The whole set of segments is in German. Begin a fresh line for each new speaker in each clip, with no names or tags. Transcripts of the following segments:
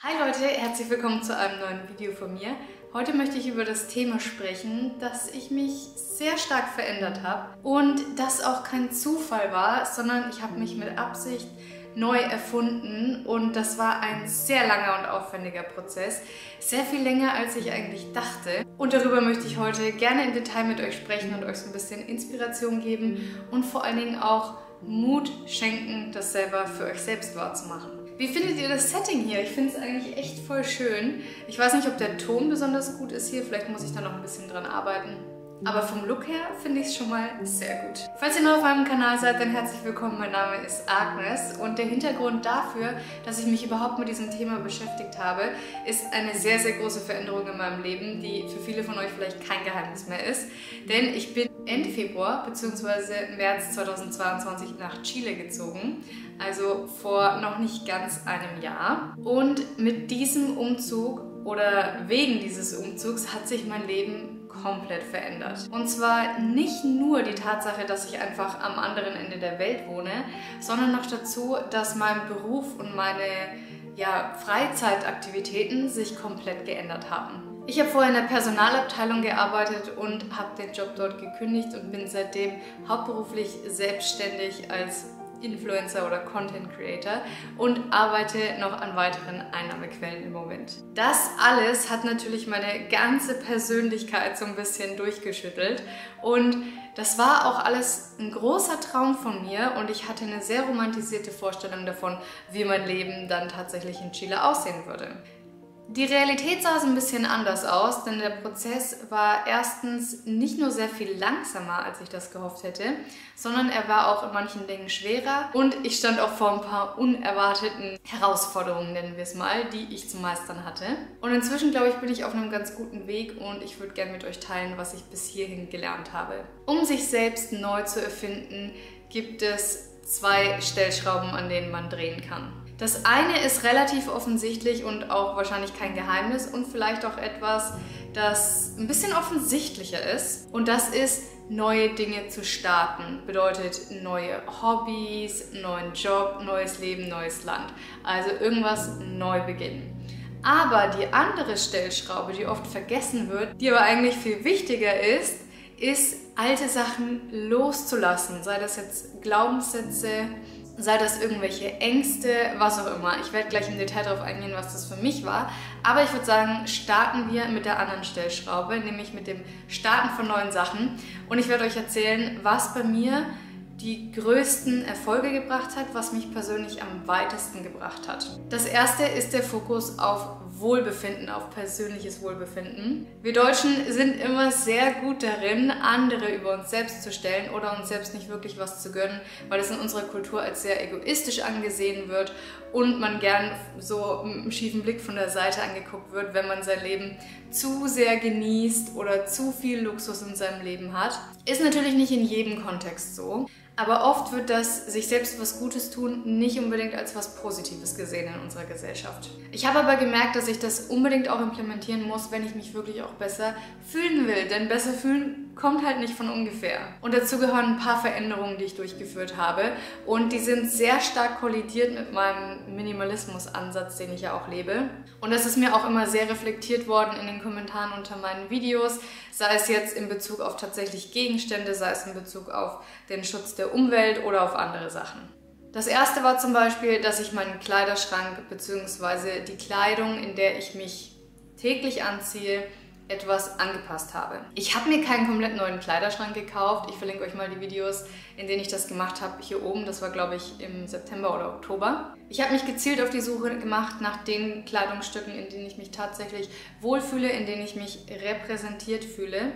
Hi Leute, herzlich willkommen zu einem neuen Video von mir. Heute möchte ich über das Thema sprechen, dass ich mich sehr stark verändert habe und das auch kein Zufall war, sondern ich habe mich mit Absicht neu erfunden und das war ein sehr langer und aufwendiger Prozess, sehr viel länger als ich eigentlich dachte. Und darüber möchte ich heute gerne im Detail mit euch sprechen und euch so ein bisschen Inspiration geben und vor allen Dingen auch Mut schenken, das selber für euch selbst wahrzumachen. Wie findet ihr das Setting hier? Ich finde es eigentlich echt voll schön. Ich weiß nicht, ob der Ton besonders gut ist hier, vielleicht muss ich da noch ein bisschen dran arbeiten. Aber vom Look her finde ich es schon mal sehr gut. Falls ihr neu auf meinem Kanal seid, dann herzlich willkommen. Mein Name ist Agnes und der Hintergrund dafür, dass ich mich überhaupt mit diesem Thema beschäftigt habe, ist eine sehr, sehr große Veränderung in meinem Leben, die für viele von euch vielleicht kein Geheimnis mehr ist. Denn ich bin Ende Februar bzw. März 2022 nach Chile gezogen, also vor noch nicht ganz einem Jahr. Und mit diesem Umzug oder wegen dieses Umzugs hat sich mein Leben komplett verändert. Und zwar nicht nur die Tatsache, dass ich einfach am anderen Ende der Welt wohne, sondern noch dazu, dass mein Beruf und meine Freizeitaktivitäten sich komplett geändert haben. Ich habe vorher in der Personalabteilung gearbeitet und habe den Job dort gekündigt und bin seitdem hauptberuflich selbstständig als Influencer oder Content Creator und arbeite noch an weiteren Einnahmequellen im Moment. Das alles hat natürlich meine ganze Persönlichkeit so ein bisschen durchgeschüttelt und das war auch alles ein großer Traum von mir und ich hatte eine sehr romantisierte Vorstellung davon, wie mein Leben dann tatsächlich in Chile aussehen würde. Die Realität sah so ein bisschen anders aus, denn der Prozess war erstens nicht nur sehr viel langsamer, als ich das gehofft hätte, sondern er war auch in manchen Dingen schwerer und ich stand auch vor ein paar unerwarteten Herausforderungen, nennen wir es mal, die ich zu meistern hatte. Und inzwischen, glaube ich, bin ich auf einem ganz guten Weg und ich würde gerne mit euch teilen, was ich bis hierhin gelernt habe. Um sich selbst neu zu erfinden, gibt es zwei Stellschrauben, an denen man drehen kann. Das eine ist relativ offensichtlich und auch wahrscheinlich kein Geheimnis und vielleicht auch etwas, das ein bisschen offensichtlicher ist. Und das ist, neue Dinge zu starten. Bedeutet neue Hobbys, neuen Job, neues Leben, neues Land. Also irgendwas neu beginnen. Aber die andere Stellschraube, die oft vergessen wird, die aber eigentlich viel wichtiger ist alte Sachen loszulassen. Sei das jetzt Glaubenssätze, sei das irgendwelche Ängste, was auch immer. Ich werde gleich im Detail darauf eingehen, was das für mich war. Aber ich würde sagen, starten wir mit der anderen Stellschraube, nämlich mit dem Starten von neuen Sachen. Und ich werde euch erzählen, was bei mir die größten Erfolge gebracht hat, was mich persönlich am weitesten gebracht hat. Das erste ist der Fokus auf Wohlbefinden, auf persönliches Wohlbefinden. Wir Deutschen sind immer sehr gut darin, andere über uns selbst zu stellen oder uns selbst nicht wirklich was zu gönnen, weil es in unserer Kultur als sehr egoistisch angesehen wird und man gern so mit einem schiefen Blick von der Seite angeguckt wird, wenn man sein Leben zu sehr genießt oder zu viel Luxus in seinem Leben hat. Ist natürlich nicht in jedem Kontext so. Aber oft wird das sich selbst was Gutes tun nicht unbedingt als was Positives gesehen in unserer Gesellschaft. Ich habe aber gemerkt, dass ich das unbedingt auch implementieren muss, wenn ich mich wirklich auch besser fühlen will. Denn besser fühlen kommt halt nicht von ungefähr. Und dazu gehören ein paar Veränderungen, die ich durchgeführt habe. Und die sind sehr stark kollidiert mit meinem Minimalismus-Ansatz, den ich ja auch lebe. Und das ist mir auch immer sehr reflektiert worden in den Kommentaren unter meinen Videos. Sei es jetzt in Bezug auf tatsächlich Gegenstände, sei es in Bezug auf den Schutz der Umwelt oder auf andere Sachen. Das erste war zum Beispiel, dass ich meinen Kleiderschrank bzw. die Kleidung, in der ich mich täglich anziehe, etwas angepasst habe. Ich habe mir keinen komplett neuen Kleiderschrank gekauft. Ich verlinke euch mal die Videos, in denen ich das gemacht habe, hier oben. Das war, glaube ich, im September oder Oktober. Ich habe mich gezielt auf die Suche gemacht nach den Kleidungsstücken, in denen ich mich tatsächlich wohlfühle, in denen ich mich repräsentiert fühle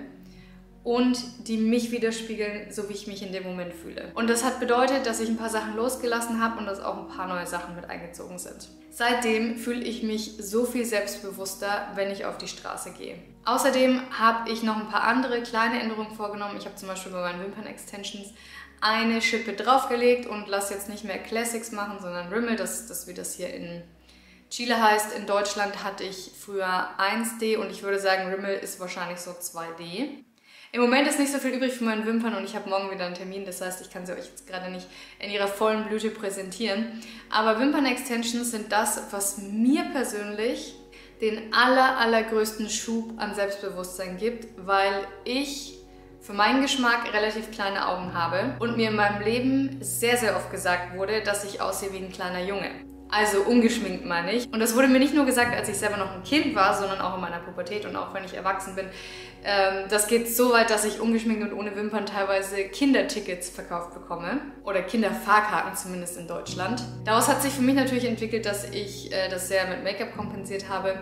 und die mich widerspiegeln, so wie ich mich in dem Moment fühle. Und das hat bedeutet, dass ich ein paar Sachen losgelassen habe und dass auch ein paar neue Sachen mit eingezogen sind. Seitdem fühle ich mich so viel selbstbewusster, wenn ich auf die Straße gehe. Außerdem habe ich noch ein paar andere kleine Änderungen vorgenommen. Ich habe zum Beispiel bei meinen Wimpern-Extensions eine Schippe draufgelegt und lasse jetzt nicht mehr Classics machen, sondern Rimmel, das wie das hier in Chile heißt. In Deutschland hatte ich früher 1D und ich würde sagen, Rimmel ist wahrscheinlich so 2D. Im Moment ist nicht so viel übrig für meinen Wimpern und ich habe morgen wieder einen Termin, das heißt, ich kann sie euch jetzt gerade nicht in ihrer vollen Blüte präsentieren. Aber Wimpern-Extensions sind das, was mir persönlich den allergrößten Schub an Selbstbewusstsein gibt, weil ich für meinen Geschmack relativ kleine Augen habe und mir in meinem Leben sehr oft gesagt wurde, dass ich aussehe wie ein kleiner Junge. Also ungeschminkt meine ich. Und das wurde mir nicht nur gesagt, als ich selber noch ein Kind war, sondern auch in meiner Pubertät und auch wenn ich erwachsen bin. Das geht so weit, dass ich ungeschminkt und ohne Wimpern teilweise Kindertickets verkauft bekomme. Oder Kinderfahrkarten, zumindest in Deutschland. Daraus hat sich für mich natürlich entwickelt, dass ich das sehr mit Make-up kompensiert habe.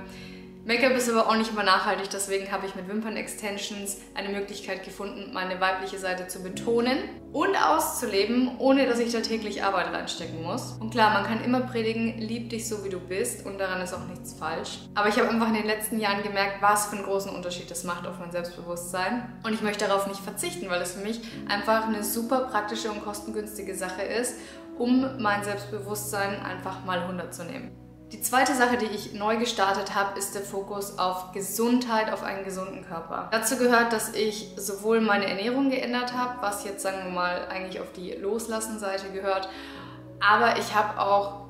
Make-up ist aber auch nicht immer nachhaltig, deswegen habe ich mit Wimpern-Extensions eine Möglichkeit gefunden, meine weibliche Seite zu betonen und auszuleben, ohne dass ich da täglich Arbeit reinstecken muss. Und klar, man kann immer predigen, lieb dich so wie du bist und daran ist auch nichts falsch. Aber ich habe einfach in den letzten Jahren gemerkt, was für einen großen Unterschied das macht auf mein Selbstbewusstsein. Und ich möchte darauf nicht verzichten, weil es für mich einfach eine super praktische und kostengünstige Sache ist, um mein Selbstbewusstsein einfach mal 100 zu nehmen. Die zweite Sache, die ich neu gestartet habe, ist der Fokus auf Gesundheit, auf einen gesunden Körper. Dazu gehört, dass ich sowohl meine Ernährung geändert habe, was jetzt, sagen wir mal, eigentlich auf die Loslassen-Seite gehört, aber ich habe auch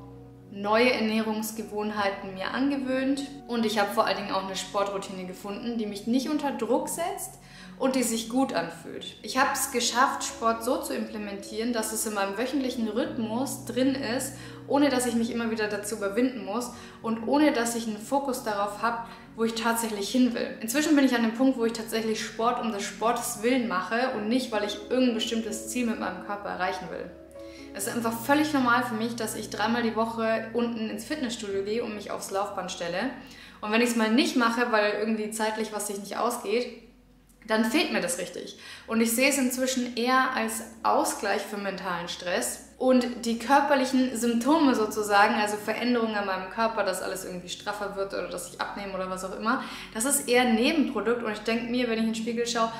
neue Ernährungsgewohnheiten mir angewöhnt und ich habe vor allen Dingen auch eine Sportroutine gefunden, die mich nicht unter Druck setzt und die sich gut anfühlt. Ich habe es geschafft, Sport so zu implementieren, dass es in meinem wöchentlichen Rhythmus drin ist, ohne dass ich mich immer wieder dazu überwinden muss und ohne dass ich einen Fokus darauf habe, wo ich tatsächlich hin will. Inzwischen bin ich an dem Punkt, wo ich tatsächlich Sport um des Sportes willen mache und nicht, weil ich irgendein bestimmtes Ziel mit meinem Körper erreichen will. Es ist einfach völlig normal für mich, dass ich 3-mal die Woche unten ins Fitnessstudio gehe und mich aufs Laufband stelle. Und wenn ich es mal nicht mache, weil irgendwie zeitlich was sich nicht ausgeht, dann fehlt mir das richtig. Und ich sehe es inzwischen eher als Ausgleich für mentalen Stress. Und die körperlichen Symptome sozusagen, also Veränderungen an meinem Körper, dass alles irgendwie straffer wird oder dass ich abnehme oder was auch immer, das ist eher ein Nebenprodukt. Und ich denke mir, wenn ich in den Spiegel schaue,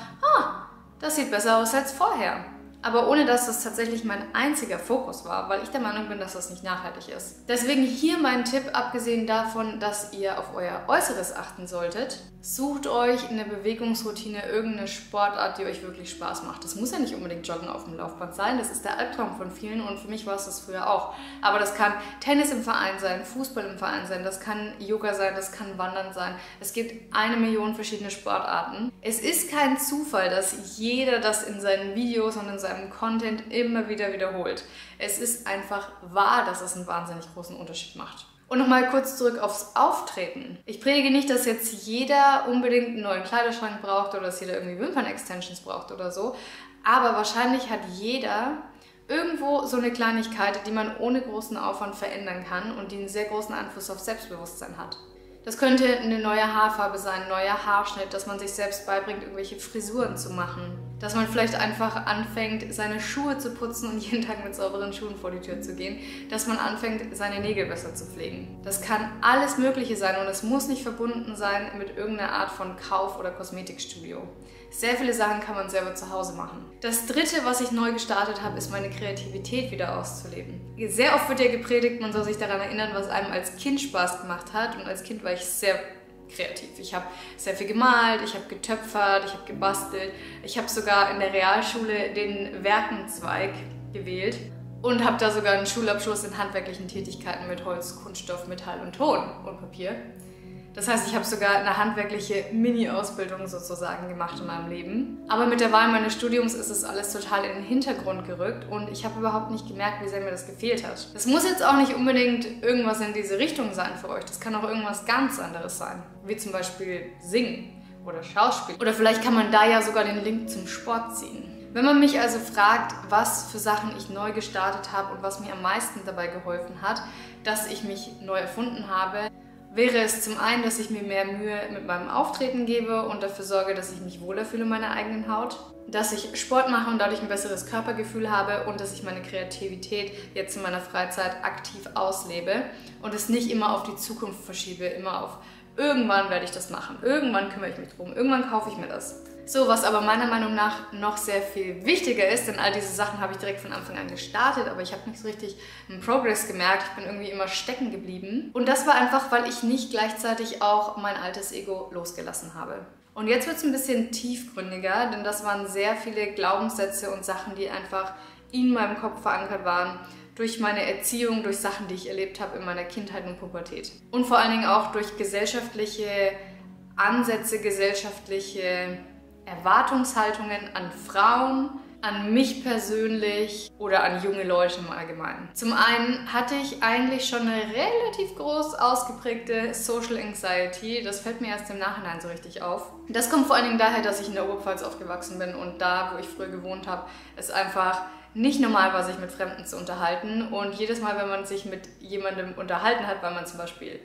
das sieht besser aus als vorher. Aber ohne dass das tatsächlich mein einziger Fokus war, weil ich der Meinung bin, dass das nicht nachhaltig ist. Deswegen hier mein Tipp, abgesehen davon, dass ihr auf euer Äußeres achten solltet. Sucht euch in der Bewegungsroutine irgendeine Sportart, die euch wirklich Spaß macht. Das muss ja nicht unbedingt Joggen auf dem Laufband sein, das ist der Albtraum von vielen und für mich war es das früher auch. Aber das kann Tennis im Verein sein, Fußball im Verein sein, das kann Yoga sein, das kann Wandern sein. Es gibt 1 Million verschiedene Sportarten. Es ist kein Zufall, dass jeder das in seinen Videos und in seinem Content immer wieder wiederholt. Es ist einfach wahr, dass es einen wahnsinnig großen Unterschied macht. Und nochmal kurz zurück aufs Auftreten. Ich predige nicht, dass jetzt jeder unbedingt einen neuen Kleiderschrank braucht oder dass jeder irgendwie Wimpern-Extensions braucht oder so. Aber wahrscheinlich hat jeder irgendwo so eine Kleinigkeit, die man ohne großen Aufwand verändern kann und die einen sehr großen Einfluss auf Selbstbewusstsein hat. Das könnte eine neue Haarfarbe sein, ein neuer Haarschnitt, dass man sich selbst beibringt, irgendwelche Frisuren zu machen. Dass man vielleicht einfach anfängt, seine Schuhe zu putzen und jeden Tag mit sauberen Schuhen vor die Tür zu gehen. Dass man anfängt, seine Nägel besser zu pflegen. Das kann alles Mögliche sein und es muss nicht verbunden sein mit irgendeiner Art von Kauf- oder Kosmetikstudio. Sehr viele Sachen kann man selber zu Hause machen. Das dritte, was ich neu gestartet habe, ist meine Kreativität wieder auszuleben. Sehr oft wird ja gepredigt, man soll sich daran erinnern, was einem als Kind Spaß gemacht hat. Und als Kind war ich sehr kreativ. Ich habe sehr viel gemalt, ich habe getöpfert, ich habe gebastelt. Ich habe sogar in der Realschule den Werkenzweig gewählt und habe da sogar einen Schulabschluss in handwerklichen Tätigkeiten mit Holz, Kunststoff, Metall und Ton und Papier. Das heißt, ich habe sogar eine handwerkliche Mini-Ausbildung sozusagen gemacht in meinem Leben. Aber mit der Wahl meines Studiums ist es alles total in den Hintergrund gerückt und ich habe überhaupt nicht gemerkt, wie sehr mir das gefehlt hat. Es muss jetzt auch nicht unbedingt irgendwas in diese Richtung sein für euch. Das kann auch irgendwas ganz anderes sein, wie zum Beispiel Singen oder Schauspiel. Oder vielleicht kann man da ja sogar den Link zum Sport ziehen. Wenn man mich also fragt, was für Sachen ich neu gestartet habe und was mir am meisten dabei geholfen hat, dass ich mich neu erfunden habe, wäre es zum einen, dass ich mir mehr Mühe mit meinem Auftreten gebe und dafür sorge, dass ich mich wohler fühle in meiner eigenen Haut, dass ich Sport mache und dadurch ein besseres Körpergefühl habe und dass ich meine Kreativität jetzt in meiner Freizeit aktiv auslebe und es nicht immer auf die Zukunft verschiebe, immer auf irgendwann werde ich das machen, irgendwann kümmere ich mich drum, irgendwann kaufe ich mir das. So, was aber meiner Meinung nach noch sehr viel wichtiger ist, denn all diese Sachen habe ich direkt von Anfang an gestartet, aber ich habe nicht so richtig einen Progress gemerkt, ich bin irgendwie immer stecken geblieben. Und das war einfach, weil ich nicht gleichzeitig auch mein altes Ego losgelassen habe. Und jetzt wird es ein bisschen tiefgründiger, denn das waren sehr viele Glaubenssätze und Sachen, die einfach in meinem Kopf verankert waren, durch meine Erziehung, durch Sachen, die ich erlebt habe in meiner Kindheit und Pubertät. Und vor allen Dingen auch durch gesellschaftliche Ansätze, gesellschaftliche Erwartungshaltungen an Frauen, an mich persönlich oder an junge Leute im Allgemeinen. Zum einen hatte ich eigentlich schon eine relativ groß ausgeprägte Social Anxiety. Das fällt mir erst im Nachhinein so richtig auf. Das kommt vor allen Dingen daher, dass ich in der Oberpfalz aufgewachsen bin und da, wo ich früher gewohnt habe, es einfach nicht normal war, sich mit Fremden zu unterhalten. Und jedes Mal, wenn man sich mit jemandem unterhalten hat, weil man zum Beispiel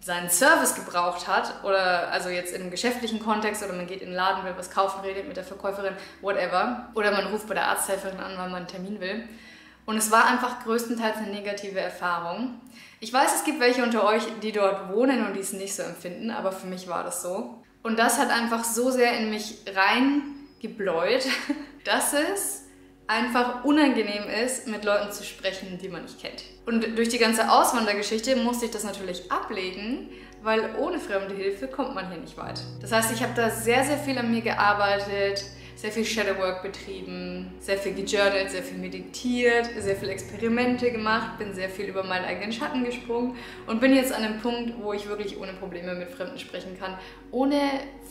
seinen Service gebraucht hat oder also jetzt im geschäftlichen Kontext oder man geht in den Laden, will was kaufen, redet mit der Verkäuferin, whatever. Oder man ruft bei der Arzthelferin an, weil man einen Termin will. Und es war einfach größtenteils eine negative Erfahrung. Ich weiß, es gibt welche unter euch, die dort wohnen und die es nicht so empfinden, aber für mich war das so. Und das hat einfach so sehr in mich reingebläut, dass es einfach unangenehm ist, mit Leuten zu sprechen, die man nicht kennt. Und durch die ganze Auswandergeschichte musste ich das natürlich ablegen, weil ohne fremde Hilfe kommt man hier nicht weit. Das heißt, ich habe da sehr, sehr viel an mir gearbeitet, sehr viel Shadowwork betrieben, sehr viel gejournalt, sehr viel meditiert, sehr viel Experimente gemacht, bin sehr viel über meinen eigenen Schatten gesprungen und bin jetzt an einem Punkt, wo ich wirklich ohne Probleme mit Fremden sprechen kann, ohne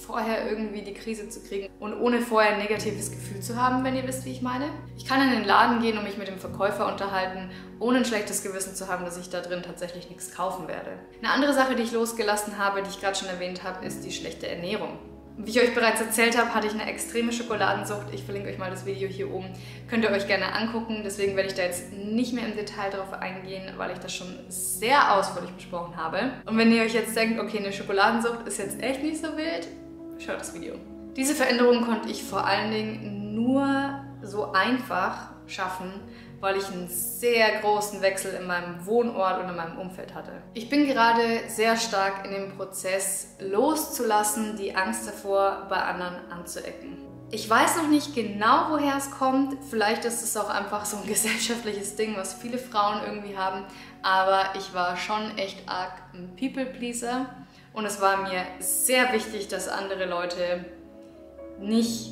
vorher irgendwie die Krise zu kriegen und ohne vorher ein negatives Gefühl zu haben, wenn ihr wisst, wie ich meine. Ich kann in den Laden gehen und mich mit dem Verkäufer unterhalten, ohne ein schlechtes Gewissen zu haben, dass ich da drin tatsächlich nichts kaufen werde. Eine andere Sache, die ich losgelassen habe, die ich gerade schon erwähnt habe, ist die schlechte Ernährung. Wie ich euch bereits erzählt habe, hatte ich eine extreme Schokoladensucht. Ich verlinke euch mal das Video hier oben. Könnt ihr euch gerne angucken. Deswegen werde ich da jetzt nicht mehr im Detail drauf eingehen, weil ich das schon sehr ausführlich besprochen habe. Und wenn ihr euch jetzt denkt, okay, eine Schokoladensucht ist jetzt echt nicht so wild, schaut das Video. Diese Veränderung konnte ich vor allen Dingen nur so einfach schaffen, weil ich einen sehr großen Wechsel in meinem Wohnort und in meinem Umfeld hatte. Ich bin gerade sehr stark in dem Prozess loszulassen, die Angst davor, bei anderen anzuecken. Ich weiß noch nicht genau, woher es kommt. Vielleicht ist es auch einfach so ein gesellschaftliches Ding, was viele Frauen irgendwie haben. Aber ich war schon echt arg ein People-Pleaser. Und es war mir sehr wichtig, dass andere Leute nicht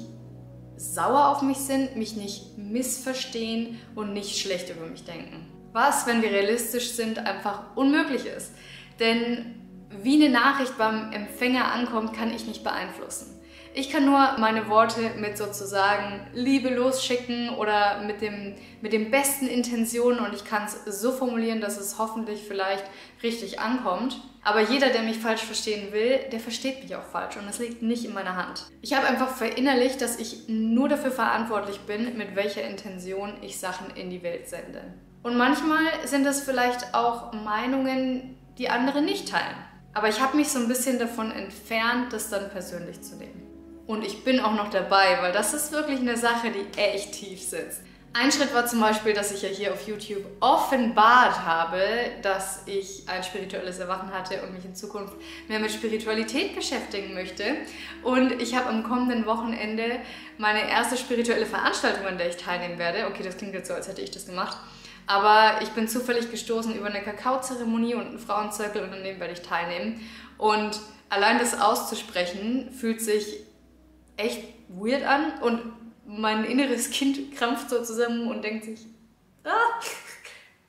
sauer auf mich sind, mich nicht missverstehen und nicht schlecht über mich denken. Was, wenn wir realistisch sind, einfach unmöglich ist. Denn wie eine Nachricht beim Empfänger ankommt, kann ich nicht beeinflussen. Ich kann nur meine Worte mit sozusagen Liebe losschicken oder mit den besten Intentionen und ich kann es so formulieren, dass es hoffentlich vielleicht richtig ankommt. Aber jeder, der mich falsch verstehen will, der versteht mich auch falsch und das liegt nicht in meiner Hand. Ich habe einfach verinnerlicht, dass ich nur dafür verantwortlich bin, mit welcher Intention ich Sachen in die Welt sende. Und manchmal sind das vielleicht auch Meinungen, die andere nicht teilen. Aber ich habe mich so ein bisschen davon entfernt, das dann persönlich zu nehmen. Und ich bin auch noch dabei, weil das ist wirklich eine Sache, die echt tief sitzt. Ein Schritt war zum Beispiel, dass ich ja hier auf YouTube offenbart habe, dass ich ein spirituelles Erwachen hatte und mich in Zukunft mehr mit Spiritualität beschäftigen möchte. Und ich habe am kommenden Wochenende meine erste spirituelle Veranstaltung, an der ich teilnehmen werde. Okay, das klingt jetzt so, als hätte ich das gemacht. Aber ich bin zufällig gestoßen über eine Kakaozeremonie und einen Frauenzirkel und an dem werde ich teilnehmen. Und allein das auszusprechen fühlt sich echt weird an und mein inneres Kind krampft so zusammen und denkt sich,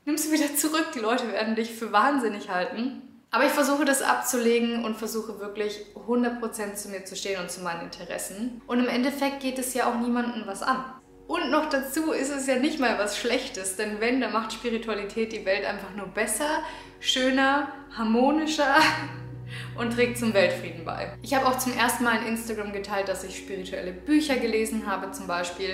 nimm sie wieder zurück, die Leute werden dich für wahnsinnig halten. Aber ich versuche das abzulegen und versuche wirklich 100% zu mir zu stehen und zu meinen Interessen. Und im Endeffekt geht es ja auch niemandem was an. Und noch dazu ist es ja nicht mal was Schlechtes, denn wenn, dann macht Spiritualität die Welt einfach nur besser, schöner, harmonischer und trägt zum Weltfrieden bei. Ich habe auch zum ersten Mal in Instagram geteilt, dass ich spirituelle Bücher gelesen habe zum Beispiel.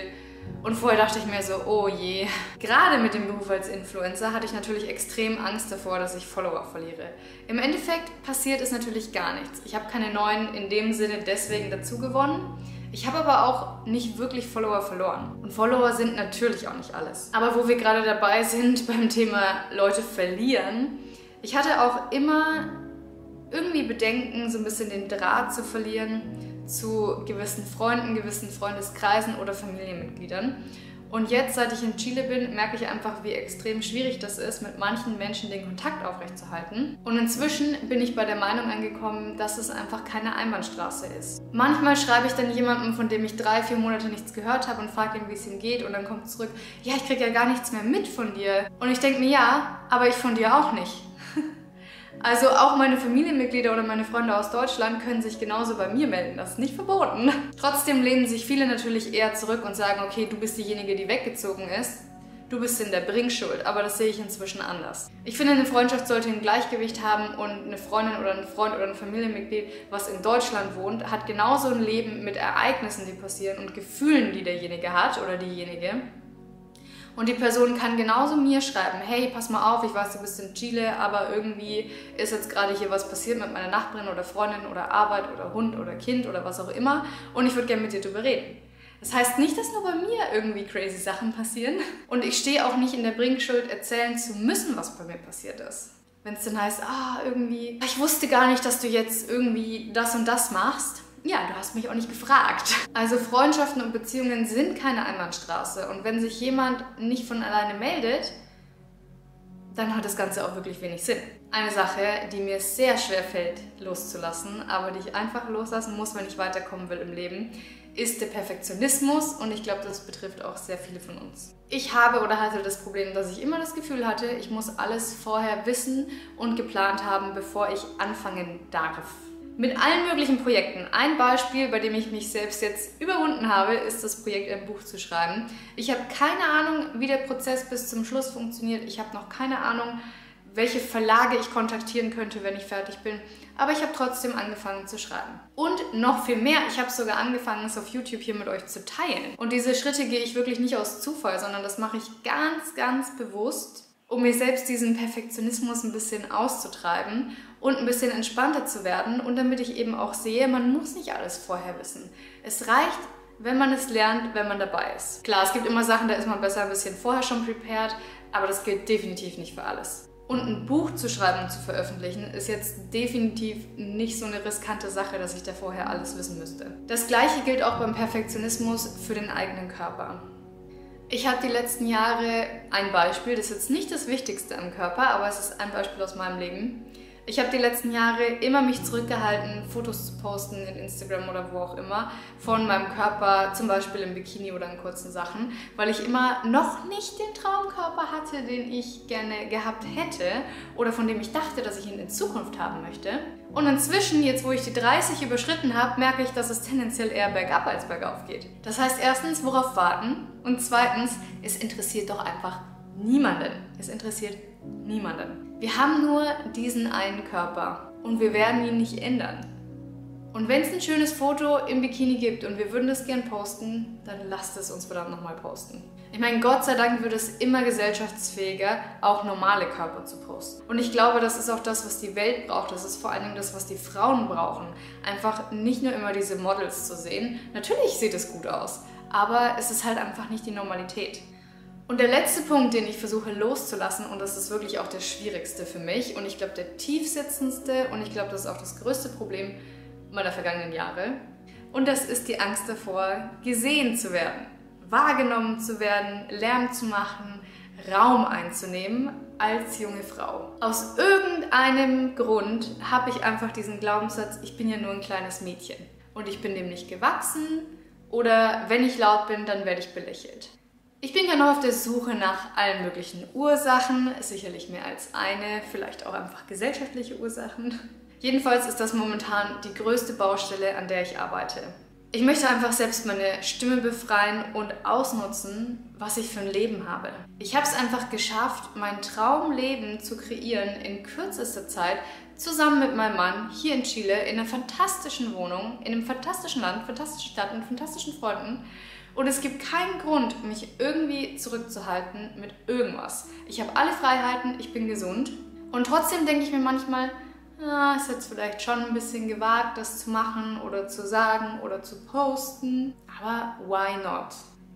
Und vorher dachte ich mir so, oh je. Gerade mit dem Beruf als Influencer hatte ich natürlich extrem Angst davor, dass ich Follower verliere. Im Endeffekt passiert es natürlich gar nichts. Ich habe keine neuen in dem Sinne deswegen dazu gewonnen. Ich habe aber auch nicht wirklich Follower verloren. Und Follower sind natürlich auch nicht alles. Aber wo wir gerade dabei sind beim Thema Leute verlieren, ich hatte auch immer irgendwie Bedenken, so ein bisschen den Draht zu verlieren zu gewissen Freunden, gewissen Freundeskreisen oder Familienmitgliedern. Und jetzt, seit ich in Chile bin, merke ich einfach, wie extrem schwierig das ist, mit manchen Menschen den Kontakt aufrechtzuerhalten. Und inzwischen bin ich bei der Meinung angekommen, dass es einfach keine Einbahnstraße ist. Manchmal schreibe ich dann jemandem, von dem ich 3-4 Monate nichts gehört habe und frage ihn, wie es ihm geht, und dann kommt zurück, ja, ich kriege ja gar nichts mehr mit von dir. Und ich denke mir, ja, aber ich von dir auch nicht. Also auch meine Familienmitglieder oder meine Freunde aus Deutschland können sich genauso bei mir melden. Das ist nicht verboten. Trotzdem lehnen sich viele natürlich eher zurück und sagen, okay, du bist diejenige, die weggezogen ist. Du bist in der Bringschuld. Aber das sehe ich inzwischen anders. Ich finde, eine Freundschaft sollte ein Gleichgewicht haben, und eine Freundin oder ein Freund oder ein Familienmitglied, was in Deutschland wohnt, hat genauso ein Leben mit Ereignissen, die passieren, und Gefühlen, die derjenige hat oder diejenige. Und die Person kann genauso mir schreiben, hey, pass mal auf, ich weiß, du bist in Chile, aber irgendwie ist jetzt gerade hier was passiert mit meiner Nachbarin oder Freundin oder Arbeit oder Hund oder Kind oder was auch immer, und ich würde gerne mit dir drüber reden. Das heißt nicht, dass nur bei mir irgendwie crazy Sachen passieren, und ich stehe auch nicht in der Bringschuld, erzählen zu müssen, was bei mir passiert ist. Wenn es dann heißt, irgendwie, ich wusste gar nicht, dass du jetzt irgendwie das und das machst. Ja, du hast mich auch nicht gefragt. Also Freundschaften und Beziehungen sind keine Einbahnstraße. Und wenn sich jemand nicht von alleine meldet, dann hat das Ganze auch wirklich wenig Sinn. Eine Sache, die mir sehr schwer fällt loszulassen, aber die ich einfach loslassen muss, wenn ich weiterkommen will im Leben, ist der Perfektionismus, und ich glaube, das betrifft auch sehr viele von uns. Ich habe oder hatte das Problem, dass ich immer das Gefühl hatte, ich muss alles vorher wissen und geplant haben, bevor ich anfangen darf. Mit allen möglichen Projekten. Ein Beispiel, bei dem ich mich selbst jetzt überwunden habe, ist das Projekt, ein Buch zu schreiben. Ich habe keine Ahnung, wie der Prozess bis zum Schluss funktioniert. Ich habe noch keine Ahnung, welche Verlage ich kontaktieren könnte, wenn ich fertig bin. Aber ich habe trotzdem angefangen zu schreiben. Und noch viel mehr, ich habe sogar angefangen, es auf YouTube hier mit euch zu teilen. Und diese Schritte gehe ich wirklich nicht aus Zufall, sondern das mache ich ganz, ganz bewusst, um mir selbst diesen Perfektionismus ein bisschen auszutreiben und ein bisschen entspannter zu werden, und damit ich eben auch sehe, man muss nicht alles vorher wissen. Es reicht, wenn man es lernt, wenn man dabei ist. Klar, es gibt immer Sachen, da ist man besser ein bisschen vorher schon prepared, aber das gilt definitiv nicht für alles. Und ein Buch zu schreiben und zu veröffentlichen ist jetzt definitiv nicht so eine riskante Sache, dass ich da vorher alles wissen müsste. Das Gleiche gilt auch beim Perfektionismus für den eigenen Körper. Ich habe die letzten Jahre ein Beispiel, das ist jetzt nicht das Wichtigste am Körper, aber es ist ein Beispiel aus meinem Leben. Ich habe die letzten Jahre immer mich zurückgehalten, Fotos zu posten in Instagram oder wo auch immer, von meinem Körper, zum Beispiel im Bikini oder in kurzen Sachen, weil ich immer noch nicht den Traumkörper hatte, den ich gerne gehabt hätte oder von dem ich dachte, dass ich ihn in Zukunft haben möchte. Und inzwischen, jetzt wo ich die 30 überschritten habe, merke ich, dass es tendenziell eher bergab als bergauf geht. Das heißt erstens, worauf warten? Und zweitens, es interessiert doch einfach niemanden. Es interessiert niemanden. Wir haben nur diesen einen Körper und wir werden ihn nicht ändern. Und wenn es ein schönes Foto im Bikini gibt und wir würden das gern posten, dann lasst es uns verdammt nochmal posten. Ich meine, Gott sei Dank wird es immer gesellschaftsfähiger, auch normale Körper zu posten. Und ich glaube, das ist auch das, was die Welt braucht. Das ist vor allem das, was die Frauen brauchen. Einfach nicht nur immer diese Models zu sehen. Natürlich sieht es gut aus, aber es ist halt einfach nicht die Normalität. Und der letzte Punkt, den ich versuche loszulassen, und das ist wirklich auch der schwierigste für mich und ich glaube der tiefsitzendste und ich glaube, das ist auch das größte Problem meiner vergangenen Jahre, und das ist die Angst davor, gesehen zu werden, wahrgenommen zu werden, Lärm zu machen, Raum einzunehmen als junge Frau. Aus irgendeinem Grund habe ich einfach diesen Glaubenssatz, ich bin ja nur ein kleines Mädchen und ich bin dem nicht gewachsen, oder wenn ich laut bin, dann werde ich belächelt. Ich bin gerade noch auf der Suche nach allen möglichen Ursachen, sicherlich mehr als eine, vielleicht auch einfach gesellschaftliche Ursachen. Jedenfalls ist das momentan die größte Baustelle, an der ich arbeite. Ich möchte einfach selbst meine Stimme befreien und ausnutzen, was ich für ein Leben habe. Ich habe es einfach geschafft, mein Traumleben zu kreieren in kürzester Zeit, zusammen mit meinem Mann hier in Chile, in einer fantastischen Wohnung, in einem fantastischen Land, fantastischen Stadt, mit fantastischen Freunden. Und es gibt keinen Grund, mich irgendwie zurückzuhalten mit irgendwas. Ich habe alle Freiheiten, ich bin gesund. Und trotzdem denke ich mir manchmal, ist jetzt vielleicht schon ein bisschen gewagt, das zu machen oder zu sagen oder zu posten. Aber why not?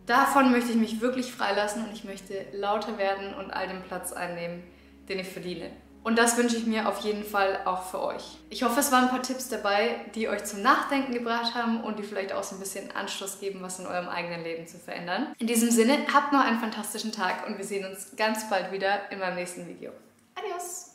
Davon möchte ich mich wirklich freilassen und ich möchte lauter werden und all den Platz einnehmen, den ich verdiene. Und das wünsche ich mir auf jeden Fall auch für euch. Ich hoffe, es waren ein paar Tipps dabei, die euch zum Nachdenken gebracht haben und die vielleicht auch so ein bisschen Anstoß geben, was in eurem eigenen Leben zu verändern. In diesem Sinne, habt noch einen fantastischen Tag und wir sehen uns ganz bald wieder in meinem nächsten Video. Adios!